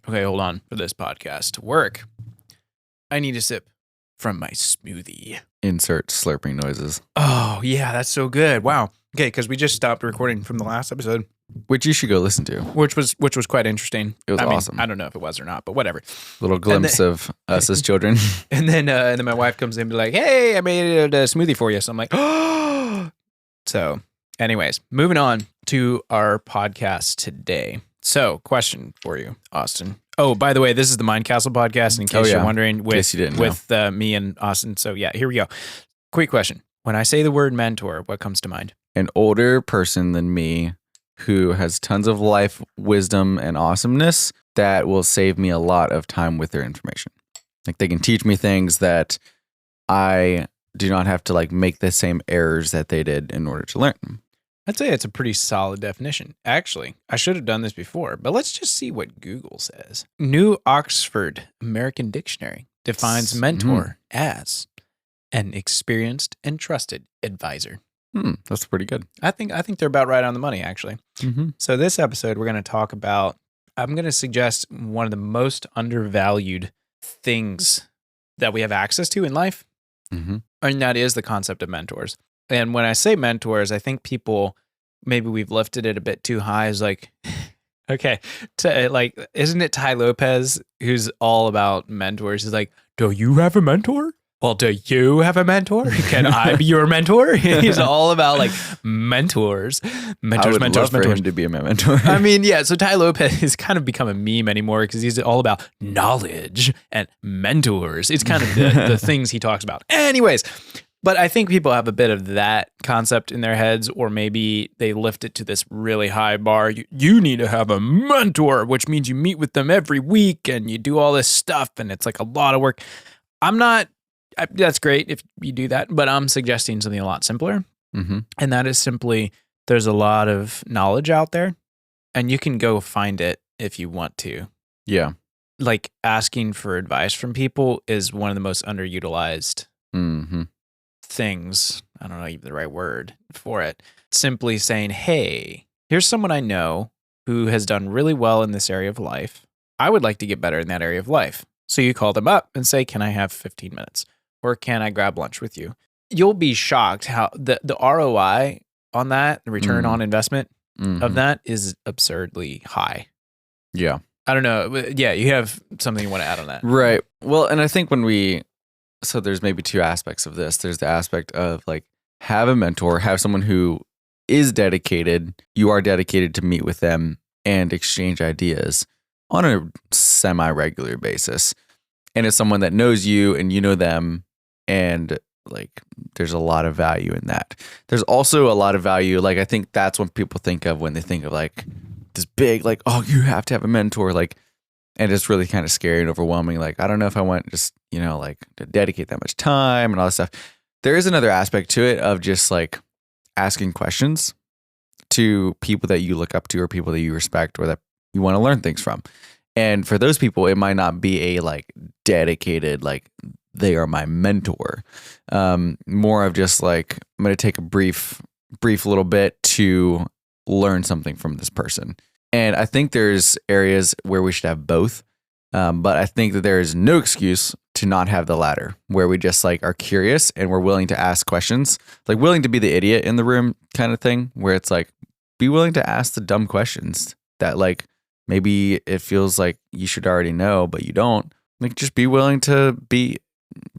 Okay, hold on. For this podcast to work, I need a sip from my smoothie. Insert slurping noises. Oh, yeah, that's so good. Wow. Okay, because we just stopped recording from the last episode, Which you should go listen to. which was quite interesting. It was awesome. I don't know if it was or not, but whatever. Little glimpse of us as children. And then my wife comes in and be like, "Hey, I made a smoothie for you." So I'm like, "Oh." So, anyways, moving on to our podcast today. So, question for you, Austin. Oh, by the way, this is the Mind Castle podcast. In case you're wondering, with me and Austin. So, yeah, here we go. Quick question: when I say the word mentor, what comes to mind? An older person than me who has tons of life wisdom and awesomeness that will save me a lot of time with their information. Like they can teach me things that I do not have to like make the same errors that they did in order to learn them. I'd say it's a pretty solid definition. Actually, I should have done this before, but let's just see what Google says. New Oxford American Dictionary defines mentor as an experienced and trusted advisor. That's pretty good. I think they're about right on the money, actually. Mm-hmm. So this episode, we're going to talk about, I'm going to suggest one of the most undervalued things that we have access to in life. Mm-hmm. And that is the concept of mentors. And when I say mentors, I think people, maybe we've lifted it a bit too high. Is like, okay, isn't it Tai Lopez who's all about mentors? He's like, do you have a mentor? Well, do you have a mentor? Can I be your mentor? He's all about like mentors. I would love for him to be my mentor. I mean, yeah. So Tai Lopez has kind of become a meme anymore because he's all about knowledge and mentors. It's kind of the things he talks about. Anyways, but I think people have a bit of that concept in their heads, or maybe they lift it to this really high bar. You need to have a mentor, which means you meet with them every week and you do all this stuff and it's like a lot of work. That's great if you do that, but I'm suggesting something a lot simpler. Mm-hmm. And that is simply, there's a lot of knowledge out there and you can go find it if you want to. Yeah. Like asking for advice from people is one of the most underutilized things. I don't know even the right word for it. Simply saying, hey, here's someone I know who has done really well in this area of life. I would like to get better in that area of life. So you call them up and say, can I have 15 minutes? Or can I grab lunch with you? You'll be shocked how the ROI on that, the return on investment of that is absurdly high. Yeah. I don't know. Yeah, you have something you want to add on that. Right. Well, and I think so there's maybe two aspects of this. There's the aspect of like, have a mentor, have someone who is dedicated. You are dedicated to meet with them and exchange ideas on a semi-regular basis. And it's someone that knows you and you know them. And like, there's a lot of value in that. There's also a lot of value. Like, I think that's what people think of when they think of like this big, like, oh, you have to have a mentor. Like, and it's really kind of scary and overwhelming. Like, I don't know if I want just, like to dedicate that much time and all that stuff. There is another aspect to it of just like asking questions to people that you look up to or people that you respect or that you want to learn things from. And for those people, it might not be a like dedicated, like they are my mentor. More of just like, I'm going to take a brief little bit to learn something from this person. And I think there's areas where we should have both. But I think that there is no excuse to not have the latter, where we just like are curious and we're willing to ask questions, like willing to be the idiot in the room kind of thing, where it's like, be willing to ask the dumb questions that like, maybe it feels like you should already know, but you don't. Like, just be willing to be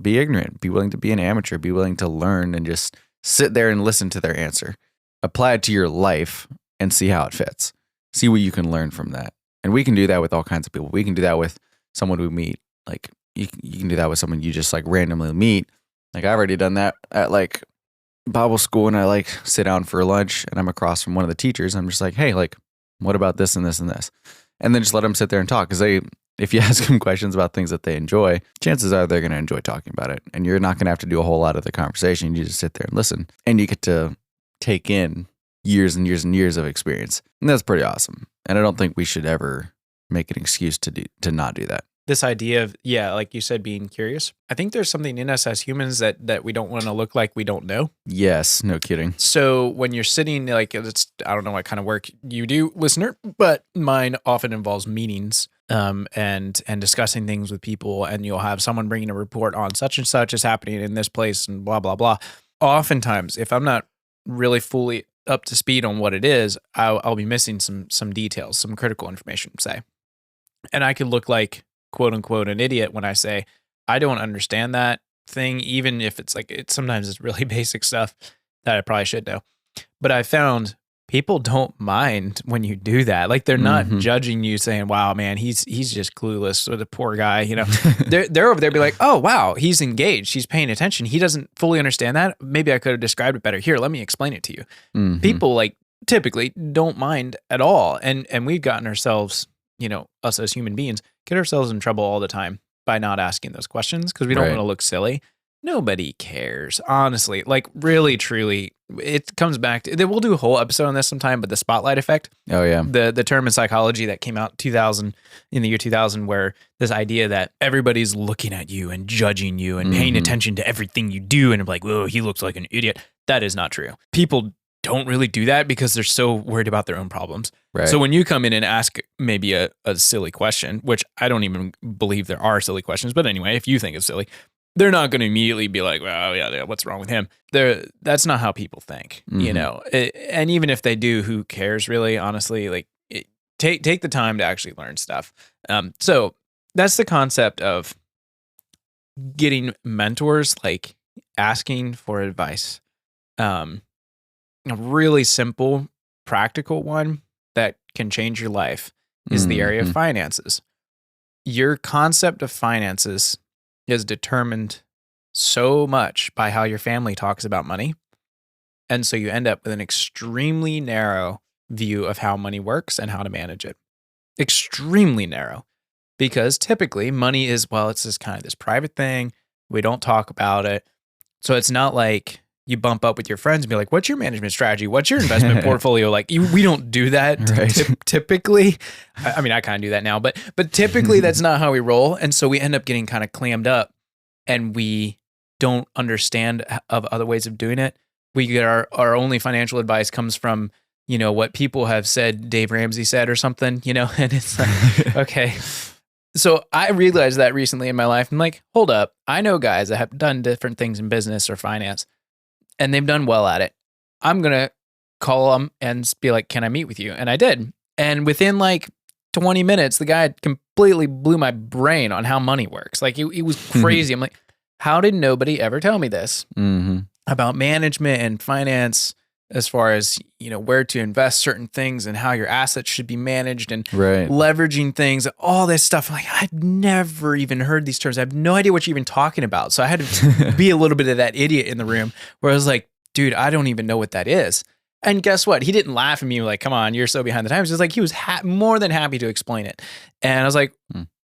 ignorant, be willing to be an amateur, be willing to learn and just sit there and listen to their answer. Apply it to your life and see how it fits. See what you can learn from that. And we can do that with all kinds of people. We can do that with someone we meet. Like, you can do that with someone you just like randomly meet. Like, I've already done that at like Bible school, and I like sit down for lunch and I'm across from one of the teachers. I'm just like, hey, like, what about this and this and this? And then just let them sit there and talk. Because if you ask them questions about things that they enjoy, chances are they're going to enjoy talking about it. And you're not going to have to do a whole lot of the conversation. You just sit there and listen. And you get to take in years and years and years of experience. And that's pretty awesome. And I don't think we should ever make an excuse to not do that. this idea of, like you said, being curious. I think there's something in us as humans that we don't want to look like we don't know. Yes, no kidding. So when you're sitting, like, I don't know what kind of work you do, listener, but mine often involves meetings and discussing things with people, and you'll have someone bringing a report on such and such is happening in this place and blah, blah, blah. Oftentimes, if I'm not really fully up to speed on what it is, I'll be missing some details, some critical information, say. And I could look like, quote unquote, an idiot when I say, I don't understand that thing, even if it's like, sometimes it's really basic stuff that I probably should know. But I found people don't mind when you do that. Like, they're not judging you saying, wow, man, he's just clueless, or the poor guy, they're over there be like, oh, wow, he's engaged. He's paying attention. He doesn't fully understand that. Maybe I could have described it better. Here, let me explain it to you. People like typically don't mind at all. And we've gotten ourselves, us as human beings, get ourselves in trouble all the time by not asking those questions because we don't want to look silly. Nobody cares, honestly. Like, really, truly, it comes back to, we'll do a whole episode on this sometime, but the spotlight effect. Oh, yeah. The term in psychology that came out in the year 2000, where this idea that everybody's looking at you and judging you and paying attention to everything you do and like, whoa, he looks like an idiot. That is not true. People don't really do that because they're so worried about their own problems. Right. So when you come in and ask maybe a silly question, which I don't even believe there are silly questions, but anyway, if you think it's silly, they're not going to immediately be like, well, yeah, what's wrong with him? That's not how people think, and even if they do, who cares really, honestly? Like, take the time to actually learn stuff. So that's the concept of getting mentors, like asking for advice. A really simple, practical one that can change your life is the area of finances. Your concept of finances is determined so much by how your family talks about money. And so you end up with an extremely narrow view of how money works and how to manage it. Extremely narrow. Because typically money is, it's just kind of this private thing. We don't talk about it. So it's not like you bump up with your friends and be like, what's your management strategy? What's your investment portfolio? Like, we don't do that typically. I mean, I kind of do that now, but typically that's not how we roll. And so we end up getting kind of clammed up and we don't understand of other ways of doing it. We get our only financial advice comes from, what people have said, Dave Ramsey said or something, and it's like, okay. So I realized that recently in my life. I'm like, hold up. I know guys that have done different things in business or finance, and they've done well at it. I'm going to call them and be like, can I meet with you? And I did. And within like 20 minutes, the guy completely blew my brain on how money works. Like, it was crazy. I'm like, how did nobody ever tell me this about management and finance, as far as, where to invest certain things and how your assets should be managed and leveraging things, all this stuff. I'm like, I've never even heard these terms. I have no idea what you're even talking about. So I had to be a little bit of that idiot in the room where I was like, dude, I don't even know what that is. And guess what? He didn't laugh at me like, come on, you're so behind the times. It was like, he was more than happy to explain it. And I was like,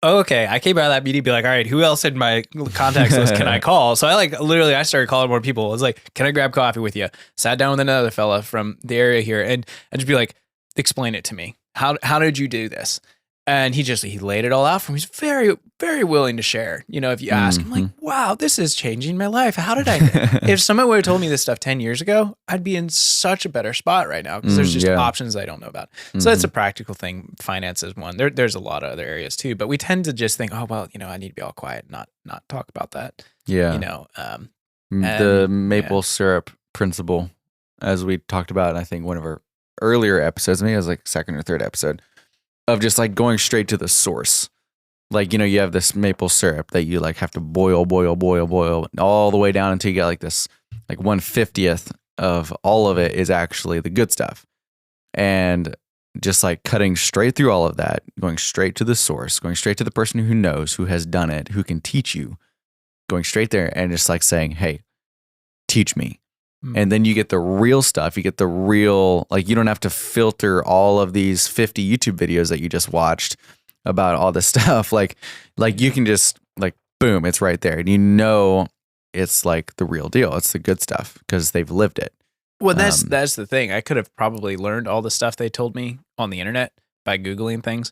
okay. I came out of that meeting, be like, all right, who else in my contacts list can I call? So I started calling more people. I was like, can I grab coffee with you? Sat down with another fella from the area here and just be like, explain it to me. How did you do this? And he laid it all out for me. He's very, very willing to share. If you ask, I'm like, wow, this is changing my life. How did I? If someone would have told me this stuff 10 years ago, I'd be in such a better spot right now because there's just options I don't know about. So that's a practical thing. Finance is one. There's a lot of other areas too, but we tend to just think, oh, well, I need to be all quiet, not talk about that. Yeah. The maple syrup principle, as we talked about, in, I think one of our earlier episodes, maybe it was like second or third episode, of just like going straight to the source. Like, you have this maple syrup that you like have to boil all the way down until you get like this, like 1/50th of all of it is actually the good stuff. And just like cutting straight through all of that, going straight to the source, going straight to the person who knows, who has done it, who can teach you, going straight there and just like saying, hey, teach me. And then you get the real stuff. You get the real, like, you don't have to filter all of these 50 YouTube videos that you just watched about all this stuff. Like you can just like, boom, it's right there. And it's like the real deal. It's the good stuff because they've lived it. Well, that's the thing. I could have probably learned all the stuff they told me on the internet by Googling things.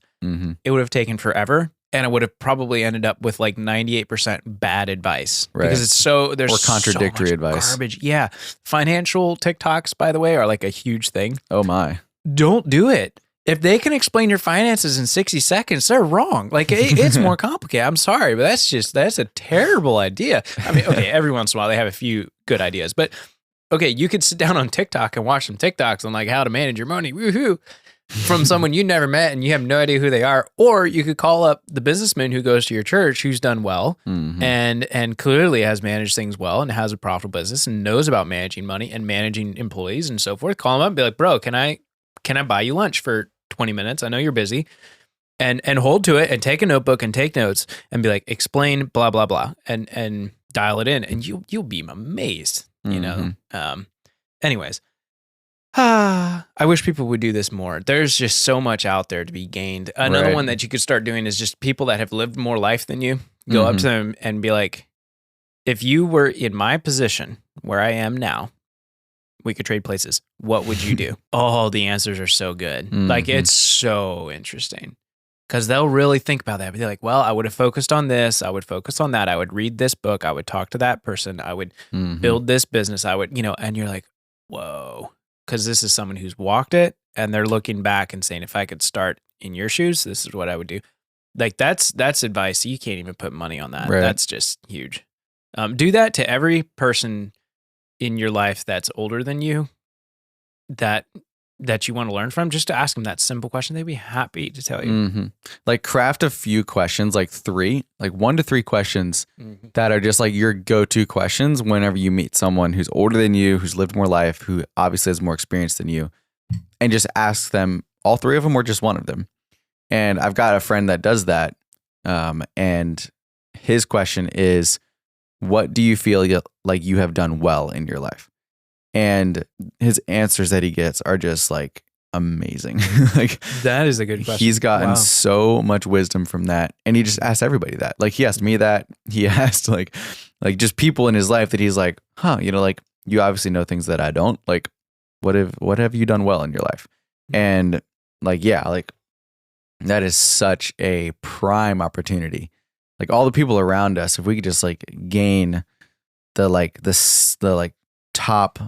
It would have taken forever. and I would have probably ended up with like 98% bad advice Right. because there's Or contradictory so much advice. garbage. Yeah. Financial TikToks, by the way, are like a huge thing. Oh my. Don't do it. If they can explain your finances in 60 seconds, they're wrong. Like it's more complicated. I'm sorry, but that's a terrible idea. I mean, okay, every once in a while they have a few good ideas, but okay, you could sit down on TikTok and watch some TikToks on like how to manage your money. Woohoo. From someone you never met and you have no idea who they are, or you could call up the businessman who goes to your church who's done well and clearly has managed things well and has a profitable business and knows about managing money and managing employees and so forth. Call him up and be like, bro, can I buy you lunch for 20 minutes? I know you're busy. And hold to it and take a notebook and take notes and be like, explain blah blah blah and dial it in and you'll be amazed, you know. Anyways. I wish people would do this more. There's just so much out there to be gained. Another one that you could start doing is just people that have lived more life than you. Go up to them and be like, if you were in my position where I am now, we could trade places. What would you do? Oh, the answers are so good. Like, it's so interesting because they'll really think about that. But they're like, well, I would have focused on this. I would focus on that. I would read this book. I would talk to that person. I would build this business. I would, and you're like, whoa. Because this is someone who's walked it and they're looking back and saying, if I could start in your shoes, this is what I would do. Like that's advice. You can't even put money on that. Right. That's just huge. Do that to every person in your life that's older than you that you want to learn from, just to ask them that simple question. They'd be happy to tell you. Like craft a few questions, like 1 to 3 questions that are just like your go-to questions whenever you meet someone who's older than you, who's lived more life, who obviously has more experience than you, and just ask them all 3 of them or just one of them. And I've got a friend that does that. And his question is, what do you feel like you have done well in your life? And his answers that he gets are just like amazing. Like that is a good question. He's gotten so much wisdom from that. And he just asks everybody that. Like he asked me that. He asked like just people in his life that he's like, like you obviously know things that I don't. Like what have you done well in your life? And like, yeah, like that is such a prime opportunity. Like all the people around us, if we could just like gain the top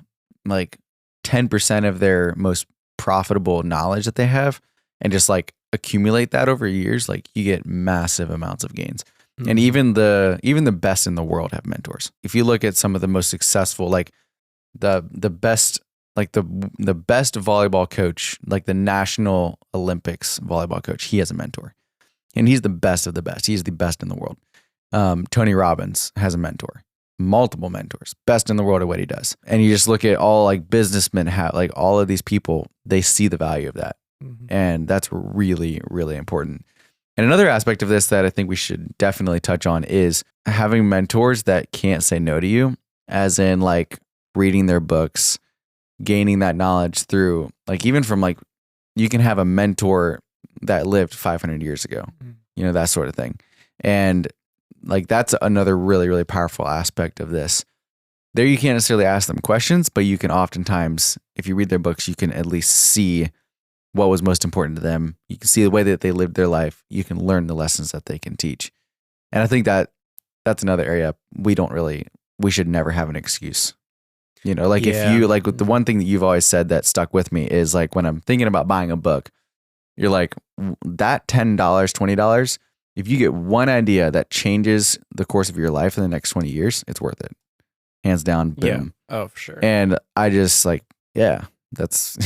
like 10% of their most profitable knowledge that they have and just like accumulate that over years, like you get massive amounts of gains. And even the best in the world have mentors. If you look at some of the most successful, like the best, like the best volleyball coach, like the National Olympics volleyball coach, he has a mentor. And he's the best of the best. He's the best in the world. Tony Robbins has a mentor. Multiple mentors, best in the world at what he does. And you just look at all like businessmen have, like all of these people, they see the value of that. And that's really, really important. And another aspect of this that I think we should definitely touch on is having mentors that can't say no to you, as in like reading their books, gaining that knowledge through like, even from like, you can have a mentor that lived 500 years ago, that sort of thing. And like, that's another really, really powerful aspect of this. There, you can't necessarily ask them questions, but you can oftentimes, if you read their books, you can at least see what was most important to them. You can see the way that they lived their life. You can learn the lessons that they can teach. And I think that that's another area we should never have an excuse. If you like, the one thing that you've always said that stuck with me is like, when I'm thinking about buying a book, you're like, that $10, $20, if you get one idea that changes the course of your life in the next 20 years, it's worth it. Hands down. Boom. Yeah. Oh, for sure. And I just like, yeah, that's,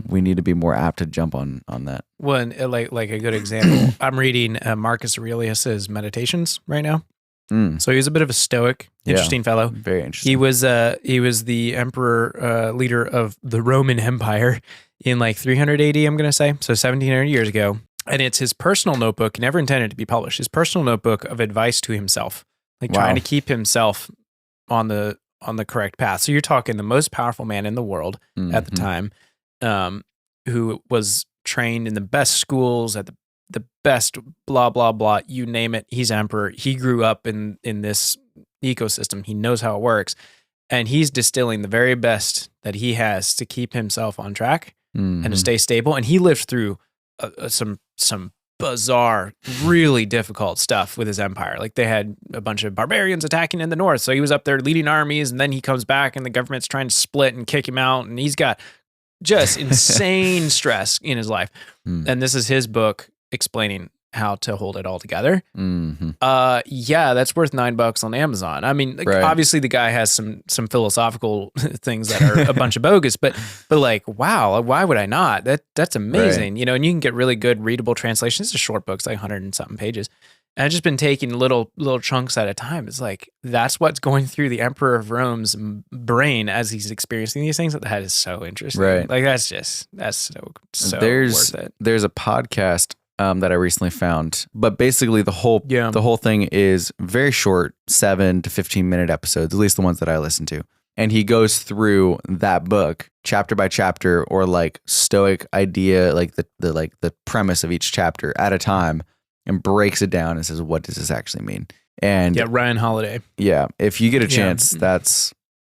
we need to be more apt to jump on that. Well, and like a good example, I'm reading Marcus Aurelius's Meditations right now. So he was a bit of a stoic, interesting fellow. Very interesting. He was the emperor, leader of the Roman Empire in like 300 AD, I'm going to say. So 1700 years ago. And it's his personal notebook, never intended to be published, his personal notebook of advice to himself, like trying to keep himself on the correct path. So you're talking the most powerful man in the world at the time, who was trained in the best schools at the best blah, blah, blah, you name it. He's emperor. He grew up in this ecosystem. He knows how it works. And he's distilling the very best that he has to keep himself on track and to stay stable. And he lived through some bizarre, really difficult stuff with his empire. Like they had a bunch of barbarians attacking in the north. So he was up there leading armies, and then he comes back and the government's trying to split and kick him out. And he's got just insane stress in his life. And this is his book explaining how to hold it all together. Yeah, that's worth $9 on Amazon. I mean, like, obviously the guy has some philosophical things that are a bunch of bogus, but like, wow, why would I not? That's amazing. You know, and you can get really good readable translations. It's a short book, it's like 100 and something pages. And I've just been taking little chunks at a time. It's like, that's what's going through the Emperor of Rome's brain as he's experiencing these things. That is so interesting. Like that's so worth it. There's a podcast that I recently found, but basically the whole thing is very short, 7 to 15 minute episodes, at least the ones that I listen to. And he goes through that book chapter by chapter, or like Stoic idea, like the premise of each chapter at a time, and breaks it down and says, what does this actually mean? And Ryan Holiday. Yeah, if you get a chance, that's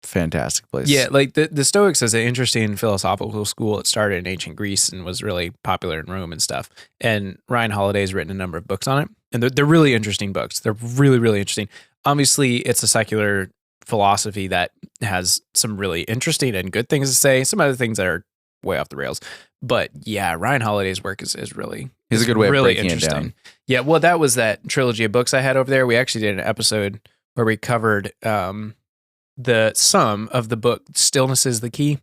fantastic place. Yeah, like the Stoics is an interesting philosophical school. It started in ancient Greece and was really popular in Rome and stuff. And Ryan Holiday's written a number of books on it. And they're really interesting books. They're really, really interesting. Obviously, it's a secular philosophy that has some really interesting and good things to say, some other things that are way off the rails. But yeah, Ryan Holiday's work is really... He's a good way of really breaking it down. Yeah, well, that was that trilogy of books I had over there. We actually did an episode where we covered... the sum of the book, Stillness is the Key.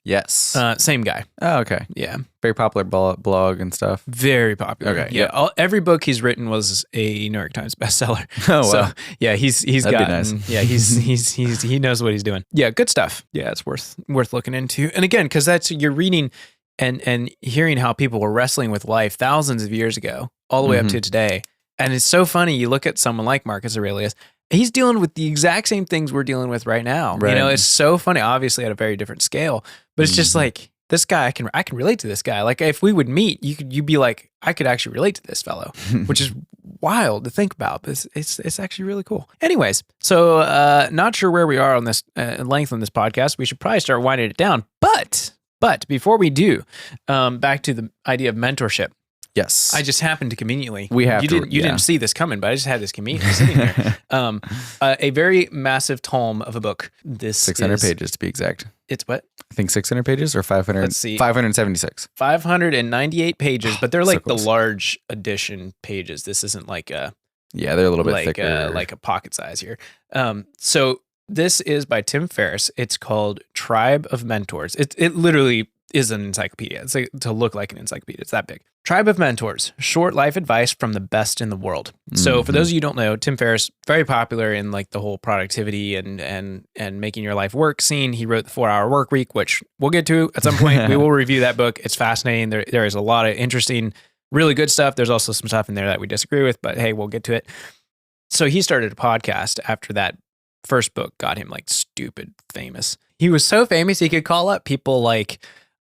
Yes. Same guy. Oh, okay. Yeah. Very popular blog and stuff. Very popular. Okay. Yeah. Every book he's written was a New York Times bestseller. Oh, wow. So yeah, he's That'd gotten, be nice. Yeah, he knows what he's doing. Yeah, good stuff. Yeah, it's worth looking into. And again, because you're reading and hearing how people were wrestling with life thousands of years ago, all the way up to today. And it's so funny. You look at someone like Marcus Aurelius. He's dealing with the exact same things we're dealing with right now. Right. You know, it's so funny, obviously at a very different scale, but it's just like, this guy, I can relate to this guy. Like if we would meet, you'd be like, I could actually relate to this fellow, which is wild to think about, but it's actually really cool. Anyways, so not sure where we are on this length on this podcast. We should probably start winding it down, but before we do, back to the idea of mentorship. Yes. I just happened to conveniently. You didn't see this coming, but I just had this conveniently sitting there. A very massive tome of a book. This 600 pages to be exact. It's what? I think 600 pages or 500. Let's see. 576. 598 pages, but they're like So the close. large edition pages. This isn't like a Yeah, they're a little bit thicker. like a pocket size here. So this is by Tim Ferris. It's called Tribe of Mentors. It literally is an encyclopedia. It's like to look like an encyclopedia. It's that big. Tribe of Mentors, short life advice from the best in the world. So for those of you who don't know, Tim Ferris, very popular in like the whole productivity and making your life work scene. He wrote the 4-Hour Work Week, which we'll get to at some point. We will review that book. It's fascinating. There is a lot of interesting, really good stuff. There's also some stuff in there that we disagree with, but hey, we'll get to it. So he started a podcast after that first book got him like stupid famous. He was so famous he could call up people like,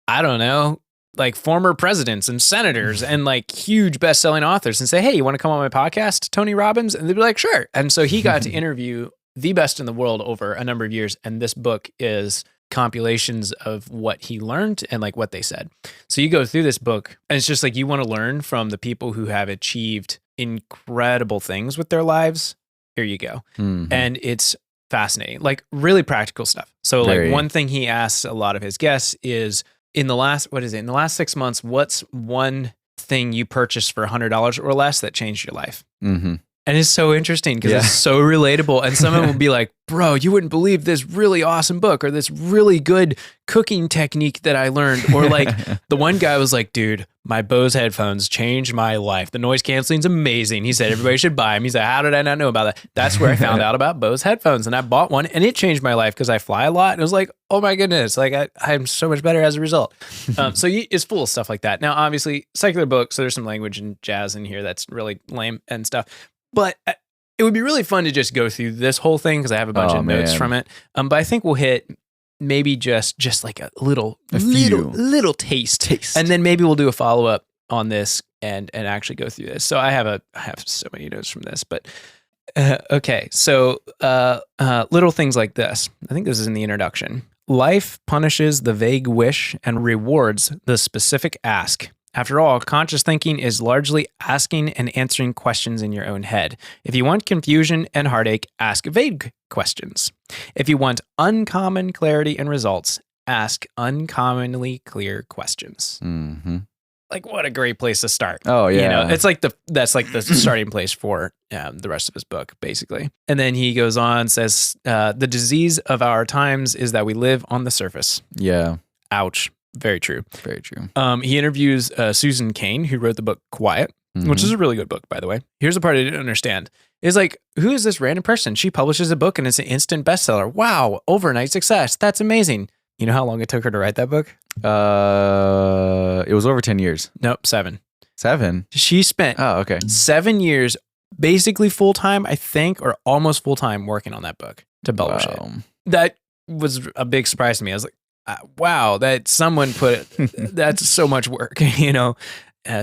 I don't know, like former presidents and senators and like huge best-selling authors and say, hey, you want to come on my podcast, Tony Robbins? And they'd be like, sure. And so he got to interview the best in the world over a number of years. And this book is compilations of what he learned and like what they said. So you go through this book and it's just like, you want to learn from the people who have achieved incredible things with their lives. Here you go. And it's fascinating, like really practical stuff. So like one thing he asks a lot of his guests is, in the last 6 months, what's one thing you purchased for $100 or less that changed your life? And it's so interesting because it's so relatable. And someone will be like, bro, you wouldn't believe this really awesome book or this really good cooking technique that I learned. Or like the one guy was like, dude, my Bose headphones changed my life. The noise canceling's amazing. He said, everybody should buy them. He's like, how did I not know about that? That's where I found out about Bose headphones. And I bought one and it changed my life because I fly a lot. And it was like, oh my goodness, like I'm so much better as a result. So it's full of stuff like that. Now, obviously, secular books, so there's some language and jazz in here that's really lame and stuff. But it would be really fun to just go through this whole thing because I have a bunch of notes from it. But I think we'll hit maybe just like a little taste. And then maybe we'll do a follow-up on this and actually go through this. So I have so many notes from this, but okay. So little things like this. I think this is in the introduction. Life punishes the vague wish and rewards the specific ask. After all, conscious thinking is largely asking and answering questions in your own head. If you want confusion and heartache, ask vague questions. If you want uncommon clarity and results, ask uncommonly clear questions. Mm-hmm. Like, what a great place to start. Oh, yeah. It's like that's like the starting place for the rest of his book, basically. And then he goes on, says, the disease of our times is that we live on the surface. Yeah. Ouch. Very true. Very true. He interviews Susan Cain, who wrote the book Quiet, which is a really good book, by the way. Here's the part I didn't understand. It's like, who is this random person? She publishes a book and it's an instant bestseller. Wow, overnight success. That's amazing. You know how long it took her to write that book? It was over 10 years. Nope, 7. 7? She spent 7 years basically full-time, I think, or almost full-time working on that book to publish it. That was a big surprise to me. I was like, wow, that someone put that's so much work, you know.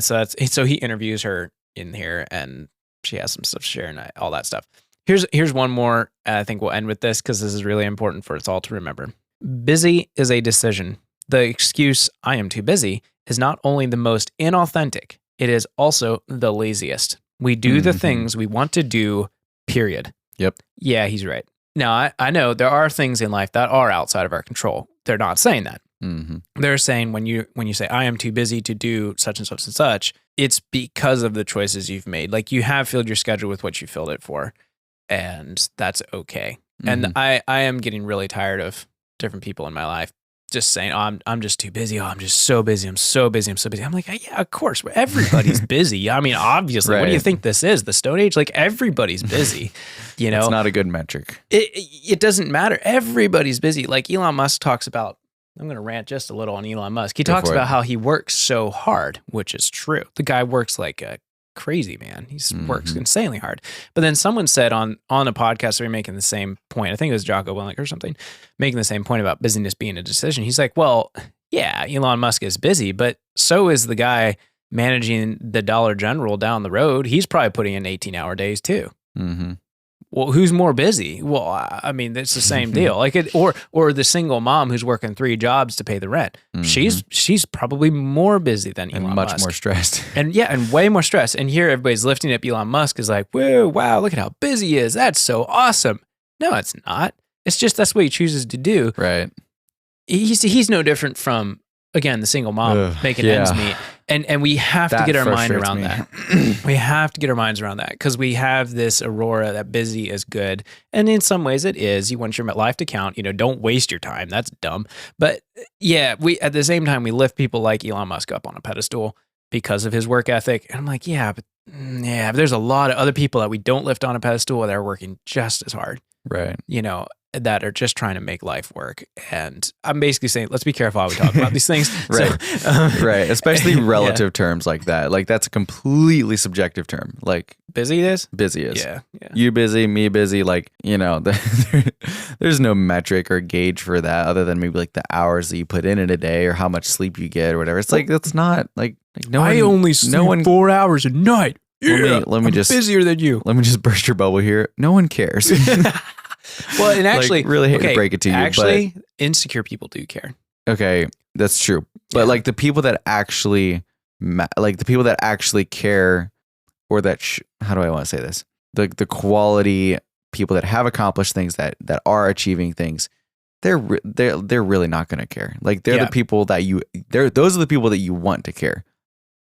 So he interviews her in here, and she has some stuff to share and all that stuff. Here's one more. I think we'll end with this because this is really important for us all to remember. Busy is a decision. The excuse "I am too busy" is not only the most inauthentic, it is also the laziest. We do the things we want to do. Period. Yep. Yeah, he's right. Now, I know there are things in life that are outside of our control. They're not saying that. They're saying when you say, I am too busy to do such and such and such, it's because of the choices you've made. Like, you have filled your schedule with what you filled it for, and that's okay. And I am getting really tired of different people in my life just saying, oh, I'm just too busy. Oh, I'm just so busy. I'm so busy. I'm so busy. I'm like, yeah, of course. Everybody's busy. I mean, obviously, What do you think this is? The Stone Age? Like, everybody's busy. You know, it's not a good metric. It doesn't matter. Everybody's busy. Like Elon Musk talks about, I'm going to rant just a little on Elon Musk. He talks about how he works so hard, which is true. The guy works like a crazy man. He works insanely hard. But then someone said on a podcast, they were making the same point. I think it was Jocko Willink or something, making the same point about busyness being a decision. He's like, well, yeah, Elon Musk is busy, but so is the guy managing the Dollar General down the road. He's probably putting in 18-hour days too. Well, who's more busy? Well, I mean, it's the same deal. Like or the single mom who's working 3 jobs to pay the rent. She's probably more busy than Elon Musk. Much more stressed. And way more stressed. And here everybody's lifting up Elon Musk is like, whoa, wow, look at how busy he is. That's so awesome. No, it's not. It's just that's what he chooses to do. Right. He's no different from, again, the single mom making ends meet. And we have to get our mind around that. We have to get our minds around that because we have this aurora that busy is good. And in some ways it is. You want your life to count. You know, don't waste your time. That's dumb. But yeah, we at the same time, we lift people like Elon Musk up on a pedestal because of his work ethic. And I'm like, but there's a lot of other people that we don't lift on a pedestal that are working just as hard. Right. You know, that are just trying to make life work. And I'm basically saying, let's be careful how we talk about these things. Right. Right. Especially relative terms like that. Like, that's a completely subjective term. Like, busy is? Busy is. Yeah. You busy, me busy. Like, you know, there's no metric or gauge for that other than maybe like the hours that you put in a day or how much sleep you get or whatever. It's like, that's not like no one. I only sleep 4 hours a night. Yeah, let me just busier than you. Let me just burst your bubble here. No one cares. Well, and actually, like, really hate to break it to you. Actually, insecure people do care. Okay, that's true. But like the people that actually, care, or that how do I want to say this? The quality people that have accomplished things that are achieving things, they're really not going to care. Like they're the people that those are the people that you want to care,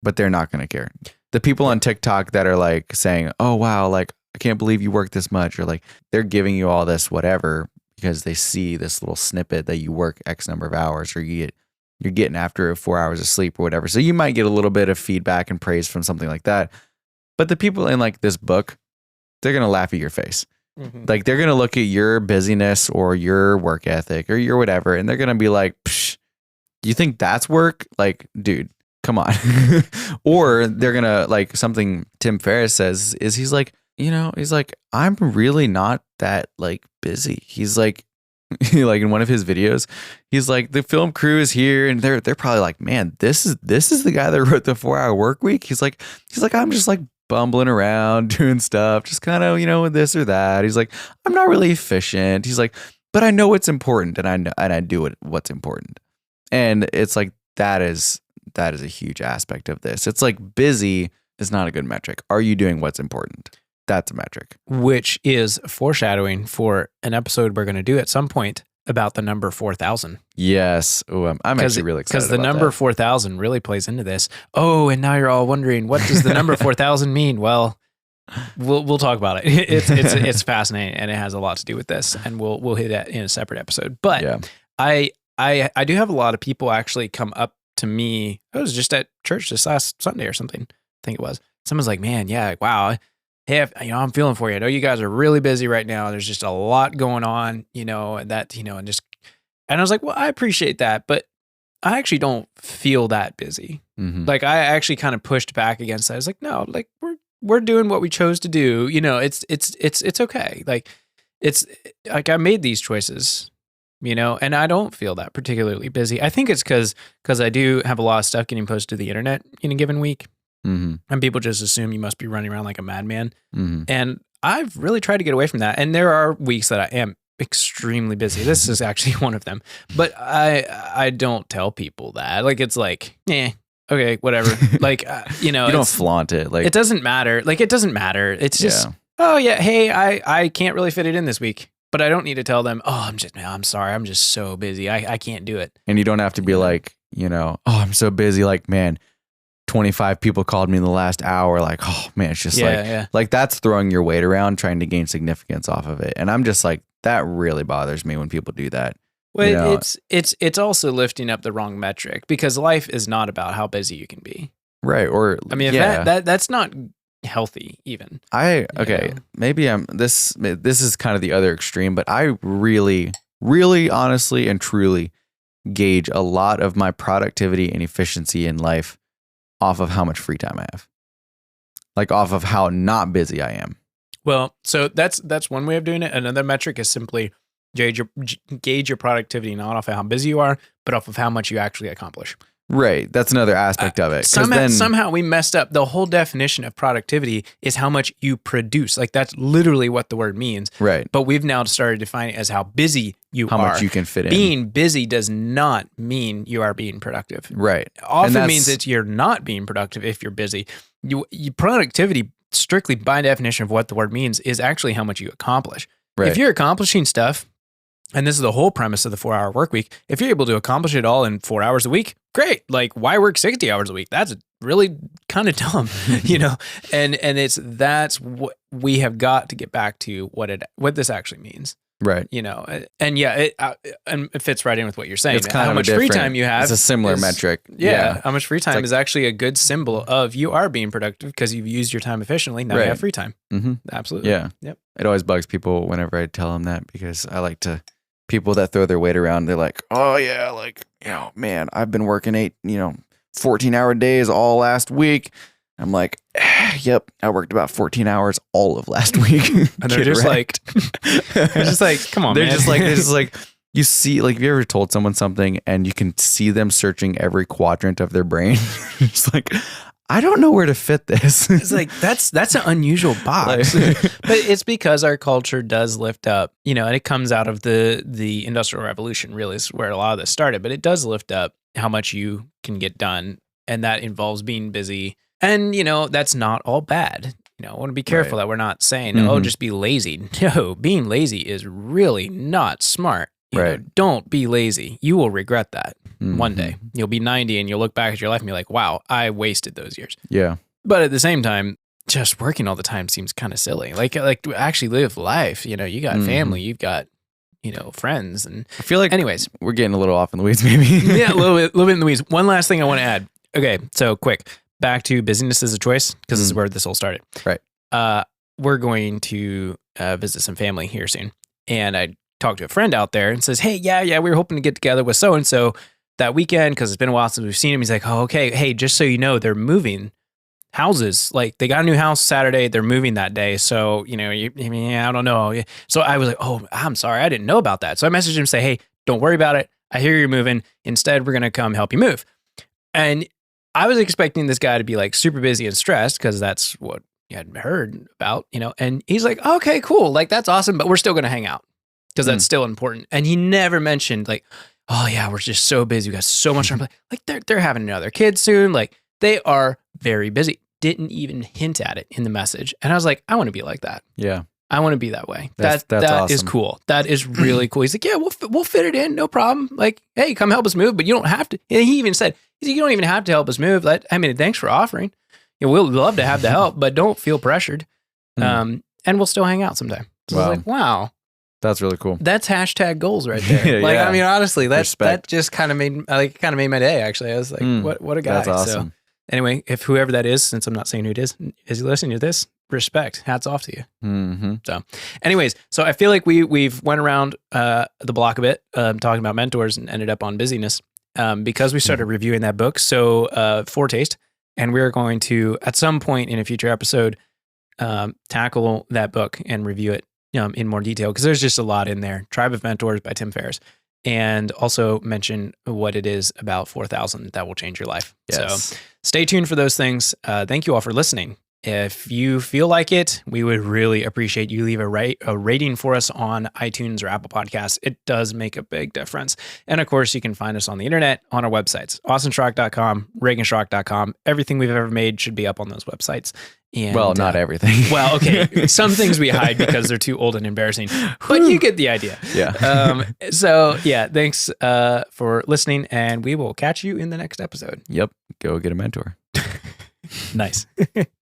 but they're not going to care. The people on TikTok that are like saying, "Oh wow, like I can't believe you work this much," or like they're giving you all this whatever because they see this little snippet that you work X number of hours, or you're getting after 4 hours of sleep or whatever. So you might get a little bit of feedback and praise from something like that. But the people in like this book, they're gonna laugh at your face. Like they're gonna look at your busyness or your work ethic or your whatever, and they're gonna be like, "Psh, you think that's work? Like, dude, come on." Or they're gonna, like, something Tim Ferris says is he's like, I'm really not that like busy. He's like, like in one of his videos, he's like, the film crew is here and they're probably like, man, this is the guy that wrote the 4-hour work week. He's like, I'm just like bumbling around doing stuff, just kind of, with this or that. He's like, I'm not really efficient. He's like, but I know what's important and I do what's important. And it's like, that is that is a huge aspect of this. It's like busy is not a good metric. Are you doing what's important? That's a metric. Which is foreshadowing for an episode we're going to do at some point about the number 4,000. Yes. Oh, I'm actually really excited because the number 4,000 really plays into this. Oh, and now you're all wondering, what does the number 4,000 mean? Well, we'll talk about it. It's fascinating, and it has a lot to do with this, and we'll hit that in a separate episode. But Yeah. I do have a lot of people actually come up to me. I was just at church this last Sunday or something. I think it was. Someone's like, "Man, yeah, wow. Hey, I'm feeling for you. I know you guys are really busy right now. There's just a lot going on, and that, and I was like, well, I appreciate that, but I actually don't feel that busy. Mhm. Like, I actually kind of pushed back against that. I was like, no, like we're doing what we chose to do. It's okay. Like, it's like I made these choices, and I don't feel that particularly busy. I think it's because I do have a lot of stuff getting posted to the internet in a given week. Mm-hmm. And people just assume you must be running around like a madman. Mm-hmm. And I've really tried to get away from that. And there are weeks that I am extremely busy. This is actually one of them. But I don't tell people that. Like, it's like, okay, whatever. Like, you don't flaunt it. Like, it doesn't matter. Like, it doesn't matter. It's just, oh yeah, hey, I can't really fit it in this week. But I don't need to tell them, oh, I'm sorry. I'm just so busy. I can't do it. And you don't have to be like, oh, I'm so busy. Like, man, 25 people called me in the last hour. Like, oh man, it's just like that's throwing your weight around, trying to gain significance off of it. And I'm just like, that really bothers me when people do that. Well, it's also lifting up the wrong metric, because life is not about how busy you can be. Right. Or I mean, that's not healthy even. Maybe this is kind of the other extreme, but I really, really honestly and truly gauge a lot of my productivity and efficiency in life off of how much free time I have. Like, off of how not busy I am. Well, so that's one way of doing it. Another metric is simply gauge your productivity, not off of how busy you are, but off of how much you actually accomplish. Right. That's another aspect of it. Somehow we messed up. The whole definition of productivity is how much you produce. Like, that's literally what the word means. Right. But we've now started defining it as how busy you are. How much you can fit in. Being busy does not mean you are being productive. Right. It often means that you're not being productive if you're busy. Productivity, strictly by definition of what the word means, is actually how much you accomplish. Right. If you're accomplishing stuff, and this is the whole premise of the 4-hour work week, if you're able to accomplish it all in 4 hours a week, great. Like, why work 60 hours a week? That's really kind of dumb, and that's what we have got to get back to, what this actually means. Right. And it fits right in with what you're saying. It's kind how of much free time you have. It's a similar metric. Yeah. How much free time is actually a good symbol of you are being productive because you've used your time efficiently. Now you have free time. Mm-hmm. Absolutely. Yeah. Yep. It always bugs people whenever I tell them that, because I like to, people that throw their weight around, they're like, oh yeah, like, man, I've been working 14-hour days all last week. I'm like, yep, I worked about 14 hours all of last week. And they're just like, come on, they're man. just like, you see, like, have you ever told someone something and you can see them searching every quadrant of their brain? It's like, I don't know where to fit this. It's like, that's an unusual box. But it's because our culture does lift up, and it comes out of the Industrial Revolution, really is where a lot of this started, but it does lift up how much you can get done. And that involves being busy. And, that's not all bad. I want to be careful that we're not saying, just be lazy. No, being lazy is really not smart. You know, don't be lazy. You will regret that one day. You'll be 90 and you'll look back at your life and be like, wow, I wasted those years. Yeah. But at the same time, just working all the time seems kind of silly. Like to actually live life. You got family, you've got, friends. And I feel like, anyways, we're getting a little off in the weeds, maybe. Yeah, a little bit in the weeds. One last thing I want to add. Okay, so quick. Back to busyness as a choice, because this is where this all started. Right. We're going to visit some family here soon. And I talked to a friend out there and says, hey, yeah, we were hoping to get together with so-and-so that weekend because it's been a while since we've seen him. He's like, oh, okay. Hey, just so you know, they're moving houses. Like, they got a new house Saturday. They're moving that day. So, I don't know. So I was like, oh, I'm sorry. I didn't know about that. So I messaged him, say, hey, don't worry about it. I hear you're moving. Instead, we're going to come help you move. And I was expecting this guy to be like super busy and stressed because that's what you had heard about, and he's like, okay, cool. Like, that's awesome. But we're still going to hang out because that's still important. And he never mentioned like, oh yeah, we're just so busy. We got so much on our plate. Like they're having another kid soon. Like they are very busy. Didn't even hint at it in the message. And I was like, I want to be like that. Yeah. I want to be that way. That's That awesome. is cool. That is really cool. He's like, yeah, we'll fit it in. No problem. Like, hey, come help us move, but you don't have to. And he even said, you don't even have to help us move. I mean, thanks for offering. We'll love to have the help, but don't feel pressured. And we'll still hang out sometime. So I was like, wow. That's really cool. That's hashtag goals right there. Like, I mean, honestly, that just kind of made my day. Actually, I was like, what a guy. That's awesome. So anyway, if whoever that is, since I'm not saying who it is listening to this, respect, hats off to you. Mm-hmm. So, anyways, so I feel like we've went around the block a bit, talking about mentors, and ended up on busyness because we started reviewing that book. So, foretaste, and we're going to at some point in a future episode tackle that book and review it in more detail, because there's just a lot in there. Tribe of Mentors by Tim Ferris, and also mention what it is about 4,000 that will change your life. Yes. So stay tuned for those things. Thank you all for listening. If you feel like it, we would really appreciate you leave a rating for us on iTunes or Apple Podcasts. It does make a big difference. And of course, you can find us on the internet, on our websites, austinschrock.com, reaganschrock.com. Everything we've ever made should be up on those websites. And, well, not everything. Well, okay. Some things we hide because they're too old and embarrassing, but you get the idea. Yeah. So yeah, thanks for listening, and we will catch you in the next episode. Yep. Go get a mentor. Nice.